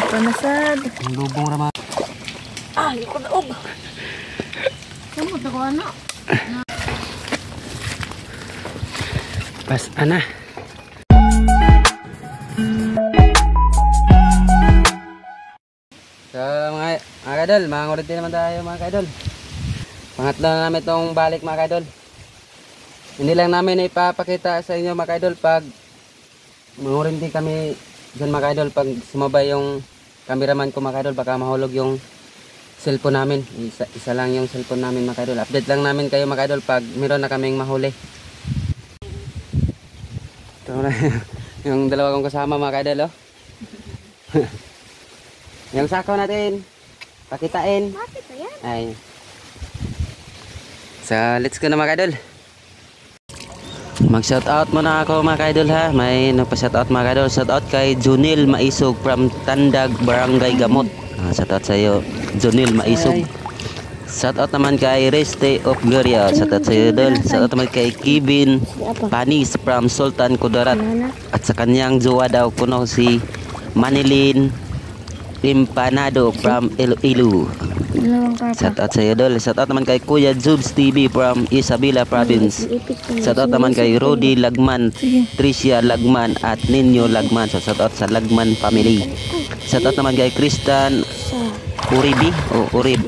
Panasad. Ang lubong rama. Ah, yung daog. Samot ako anak. Pas ana. So mga kaidol, mga nguriti naman tayo mga kaidol. Pangatlo na namin itong balik mga kaidol. Hindi lang namin ipapakita sa inyo mga kaidol pag mangurinti kami dyan mga kaidol. Pag sumabay yung cameraman ko mga kaidol, baka mahulog yung cellphone namin. Isa lang yung cellphone namin mga kaidol. Update lang namin kayo mga kaidol pag meron na kaming mahuli. Ito na yung dalawa kong kasama mga kaidol, oh. Yung sako natin pakitain. Bakit ba yan? Ay. So let's go na mga kaidol. Mag shoutout muna ako mga kaidol ha. May nagpa-shoutout mga kaidol. Shoutout kay Junil Maisog from Tandag, Barangay Gamot. Shoutout sa iyo Junil Maisog. Shoutout naman kay Reste of Gloria. Shoutout sa iyo dol. Shoutout naman kay Kevin Panis from Sultan Kudarat. At sa kanyang jowa daw kuno si Manilin Impanado from Iloilo. Shoutout sa iyo dol. Shoutout naman kay Kuya Jubs TV from Isabela Province. Shoutout naman kay Rudy Lagman, Tricia Lagman at Ninyo Lagman. So shoutout sa Lagman family. Shoutout naman kay Christian Uribi o Urib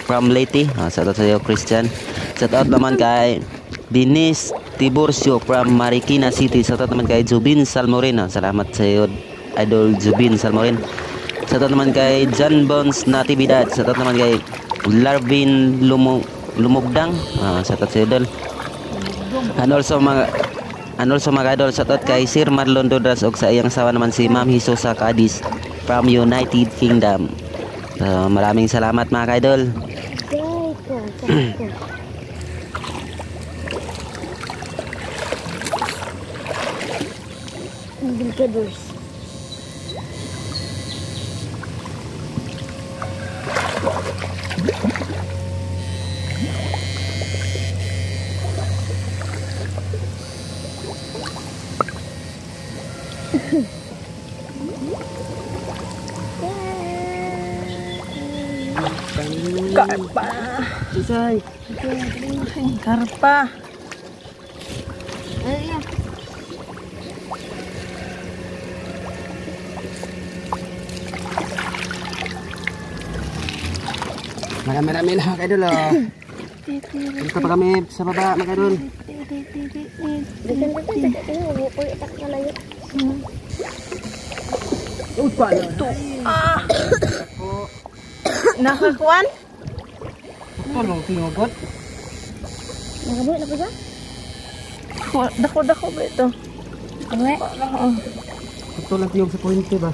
from Leyte. Shoutout sa iyo Christian. Shoutout naman kay Denise Tiburcio from Marikina City. Shoutout naman kay Jubin Salmorin. Salamat sa iyo Idol Jubin Salmorin. Shoutout naman kay John Bones Natividad. Shoutout naman kay Larvin Lumugdang. Shoutout sa idol. And also mga idol, shoutout kay Sir Marlon Dodras og sa iyang asawa naman si Ma'am Hisosa Cadiz from United Kingdom. Maraming salamat mga idol. Karpa. Susay. Karpa. Ayan. Marami-rami na mga idol, oh. Dito pa kami sa baba mga idol. Ito. Ah. Nakakuan? Tolong tinugot. Nakabuhay na ba siya? Dako-dako ba ito? Awe? Oo. Ito lang tiyog sa puwente ba?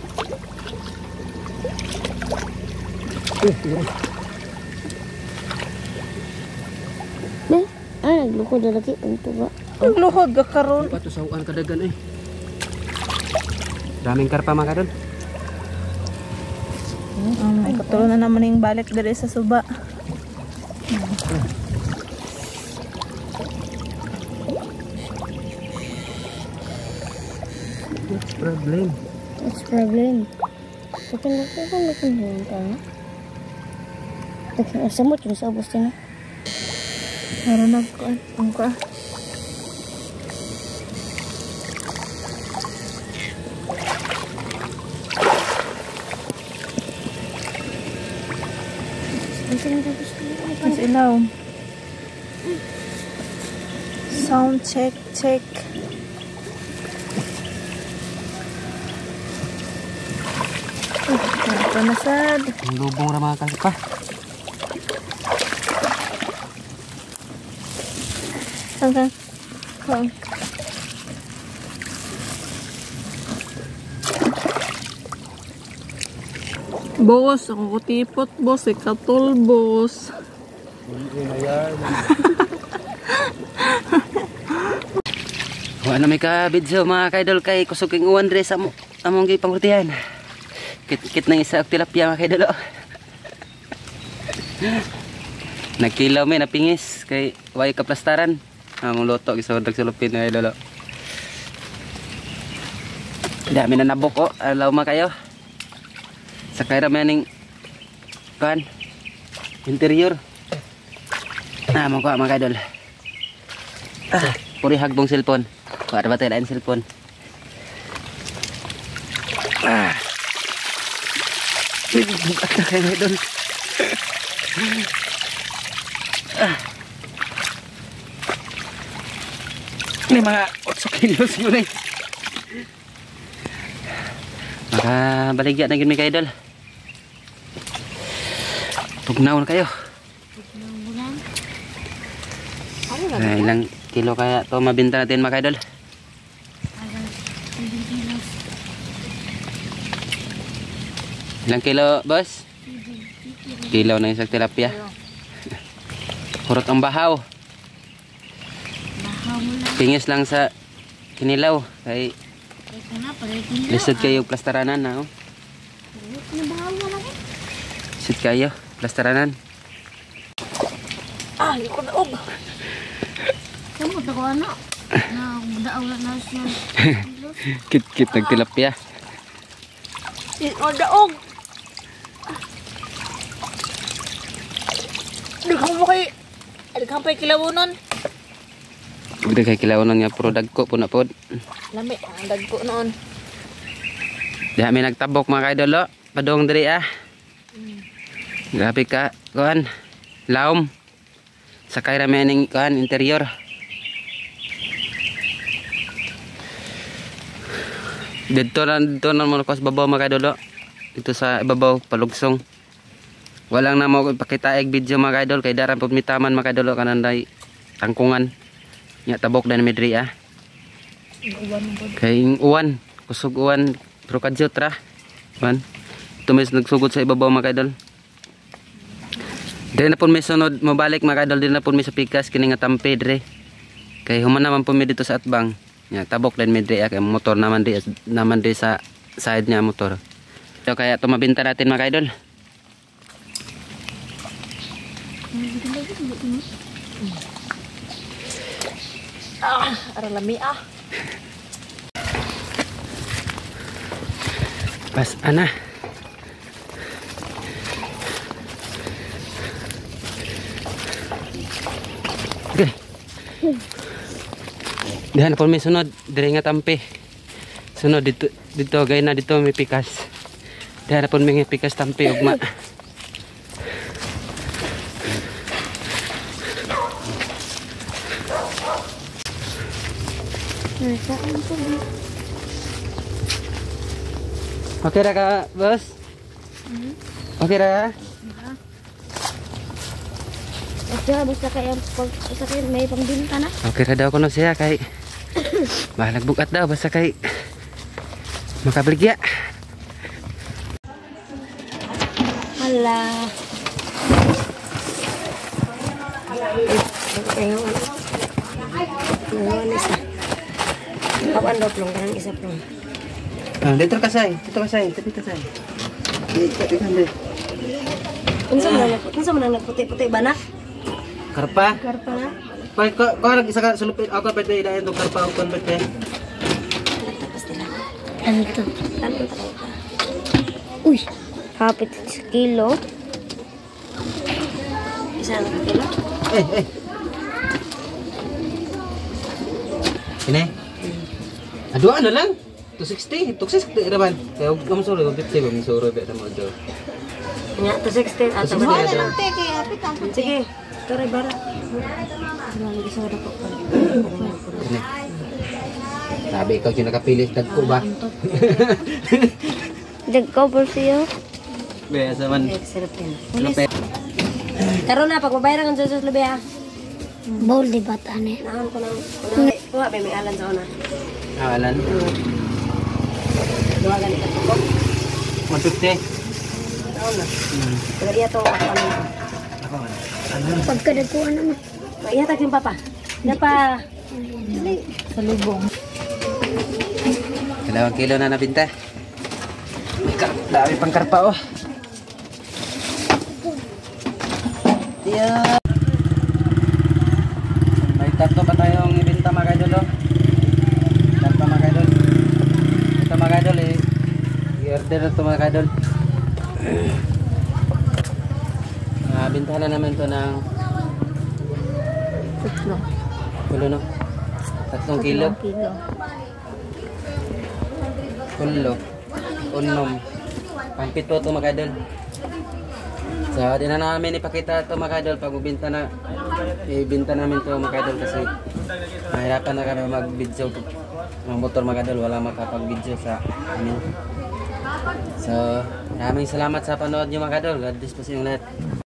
Nagluhod na lagi. Ito ba? Nagluhod ka karon. Pato sa uan kadagan eh. Daming karpa mga kadol. Ay, katulong na naman yung balik dari sa suba. What's problem? What's problem? Pakin ka. Samot yung sa ubos din. Meron na ko. Ang ka. Mas ilaw. Sound check. Panasad. Ang lubong ra mga karpa. Saan? Boss, ako kutipot, boss. Ikatul, boss. Wala may ka-video mga kaidol kay kusuking uwan dres among gipangurtihan. Kit nang isa og tilapia mga kaidol. Nagkilaw may napingis kay way kaplastaran. Among loto gisod sulupin mga kaidol. Dami na nabok, alaw ma kayo. Sakay ra maning kan interior. Mangko mga idol. Puri hagbong cellphone. Para ba tayo lain cellphone? Bukat na kayo mga idol. Ini mga 8 kilos yun eh. Makabaligya na yun mga idol. Tugnaw na kayo. Ilang kilo kaya to mabinta natin mga idol? Ilang kilo boss? Kilo na isang tilapia. Hurot ang bahaw. Pingis lang sa kinilaw. Kay lisod kayo plastaranan na oh. Lisod kayo plastaranan. Likod og. Kamu tako ano? Daaw na siya. Kit-kit nagtilapia. Daog. Daghang pay kilawonon. Ugda kay kilawonon nga pero dagko po na pod. Lami ang dagko noon. Diha may nagtabok mga idol lo. Padong diri ah. Grabe ka kuan. Laom. Sakay ra mening kuan interior. Dito na mo sa babaw mga idol lo. Dito sa ibabaw palugsong. Walang na mo ipakita eg video mga idol kay daran pud mitaman mga idol kananday tangkungan. Nya tabok dan medri ah. Kay uwan, kusog uwan pero kadyot ra. Man. Tumis nagsugod sa ibabaw mga idol. Dili na pud may sunod mabalik mga idol, dili na pud may sa pikas kini nga tampe dire. Kay human naman pud mi dito sa atbang. Nya tabok dan medri ah kay motor naman di sa side niya motor. So kaya to mabenta natin mga idol. Aralami ah. Pas ana. Okay. Dihan po may sunod dire nga tampi. Sunod dito gay na dito may pikas. Dihan po may pikas tampi ugma. Okay ra ka, boss? Okay ra? Okay, basta kaya may pangbinta na. Okay ra daw ko no siya kay bahalag bukat daw basta kay makabaligya. Hala. Kapan daw plong, kanang isa plong. Dito kasay. Dito kasay. Dito kasay. Unsa man ang nagputi-puti ba na? Karpa? Karpa na? Ko lagi sa sulupin ako pwede ilahin tong karpa ukon pwede. Ano to? Uy, kapit sa kilo. Isa na kilo? Ini. Aduh ano lang? 260, 260 naman. Kaya huwag ka masuro, 150 ba? Masuro ba ito mo ito? Nga, 260. Ato ba Wala lang te, kaya apit ang puti. Sige, tuloy bara. Lagi sa dapat pa. Ini. Sabi ikaw yung nakapilis, dagko ba? Dagko po siyo. Besa man. Sarap yan. Karoon na, pagbabayaran ang Diyos labi ha. Bowl di ba tani? Nahan ko lang. Kuha, may alan sa una. Awalan. Dua ganit ako. 150. Naon na. Pero iya to ako. Pagkadakuan naman. Iya tag yung papa. Dapa. Sa lubong. Dalawang kilo na nabinta. Dami pang karpa oh. Yeah. May tatlo pa tayong ibenta mga idol oh. Tatlo mga idol. Ito mga idol eh. I-order na ito mga idol. Bintahan na namin to ng Tutlo. kulo no? 3 kilo. Kilo. Kulo. Unom. Pampito to mga idol. So, di na namin ipakita to mga idol pag mabinta na. Ibinta namin to mga idol kasi mahirapan na kami mag-video. Mga motor mga idol, wala makapag-video sa amin. So, maraming salamat sa panood nyo mga idol. God bless po sa inyong lahat.